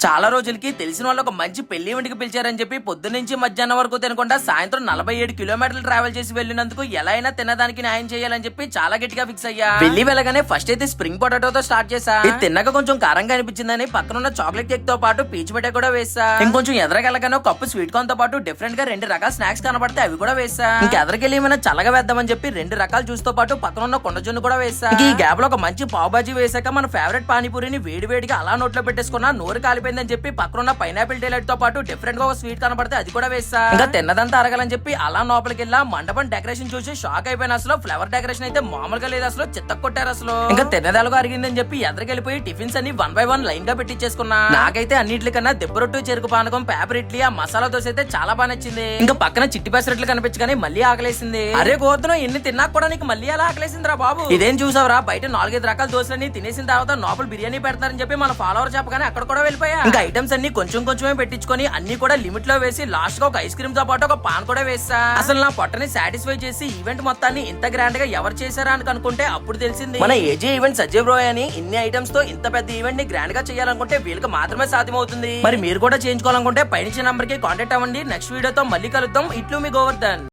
చాలా రోజులకి తెలిసిన వాళ్ళు ఒక మంచి పెళ్లి ఈవెంట్కి పిలిచారని చెప్పి పొద్దున్నుంచి మధ్యాహ్నం వరకు తినకుండా సాయంత్రం 47 కిలోమీటర్లు ట్రావెల్ చేసి వెళ్ళినందుకు ఎలా అయినా తినడానికి న్యాయం చేయాలని చెప్పి చాలా గట్టిగా ఫిక్స్ అయ్యా. వెళ్ళి వెళ్ళగానే ఫస్ట్ అయితే స్ప్రింగ్ పొటాటోతో స్టార్ట్ చేసా. ఇది తిన్నాక కొంచెం కారంగా అనిపించిందని పక్కనున్న చాక్లెట్ కేక్ తో పాటు పీచ్ మిఠాయి కూడా వేసా. ఇంకొంచెం ఎదరకెళ్ళగానే కప్పు స్వీట్ కార్న్ తో పాటు డిఫరెంట్ గా 2 రకాల స్నాక్స్ కనబడితే అవి కూడా వేసా. ఇంకా ఎదరికెళ్ళి ఏమైనా చల్లగా వేద్దామని చెప్పి 2 రకాల జ్యూస్ తో పాటు పక్కనున్న కొండజొన్ను కూడా వేసా. ఈ గ్యాప్ లో ఒక మంచి పావ్ బాజీ వేసాక మన ఫేవరెట్ పానీపూరిని వేడి వేడిగా అలా నోట్లో పెట్టేసుకున్నా నోరు కాలిపోయిందని చెప్పి పక్కన పైనాపిల్ డిలైట్ తో పాటు డిఫరెంట్ గా ఒక స్వీట్ కనబడితే అది కూడా వేసా. ఇంకా తిన్నదంతా అరగాలని చెప్పి అలా లోపలికి వెళ్ళా. మండపం డెకరేషన్ చూసి షాక్ అయిపోయిన అసలు ఫ్లవర్ డెకరేషన్ అయితే మామూలుగా లేదు, అసలు చిత్త కొట్టారు అసలు. ఇంకా తిన్నదాలుగా అరిగిందని చెప్పి ఎదరికెళ్ళిపోయి టిఫిన్స్ అన్ని 1 by 1 లైన్ గా పెట్టించేసుకున్నా. నాకైతే అన్నిటికన్నా దెబ్బరొట్టు, చెరుకు పానకం, పేపర్ ఇడ్లీ, ఆ మసాలా దోశ అయితే చాలా బాగా నచ్చింది. ఇంకా పక్కన చిట్టి పెసరట్లు కనిపించగానే మళ్ళీ ఆకలేసింది. అరే గోర్ధనం ఎన్ని తిన్నాక కూడా నీకు మళ్ళీ అలా ఆకలేసిందిరా బాబు. ఇదేం చూసావురా, బయట 4-5 రకాల దోశలని తినేసిన తర్వాత లోపల బిర్యానీ పెడతారని చెప్పి మన ఫాలోవర్ చెప్పగానే అక్కడ కూడా వెళ్ళిపోయా. ఇంకా ఐటమ్స్ అన్ని కొంచెం కొంచెమే పెట్టించుకొని అన్ని కూడా లిమిట్ లో వేసి లాస్ట్ గా ఒక ఐస్ క్రీమ్ తో పాటు ఒక పాన్ కూడా వేసా. అసలు నా పొట్టని సాటిస్ఫై చేసి ఈవెంట్ మొత్తాన్ని ఇంత గ్రాండ్ గా ఎవరు చేశారా అని అనుకుంటే అప్పుడు తెలిసింది మన ఏజే ఈవెంట్ సజ్జయ్ బ్రో అని. ఇన్ని ఐటమ్స్ తో ఇంత పెద్ద ఈవెంట్ ని గ్రాండ్ గా చేయాలనుకుంటే వీళ్ళకి మాత్రమే సాధ్యమవుతుంది. మరి మీరు కూడా చేయించుకోవాలనుకుంటే పైన నంబర్ కి కాంటాక్ట్ అవ్వండి. నెక్స్ట్ వీడియోతో మళ్ళీ కలుద్దాం. ఇట్లు మీ గోవర్ధన్.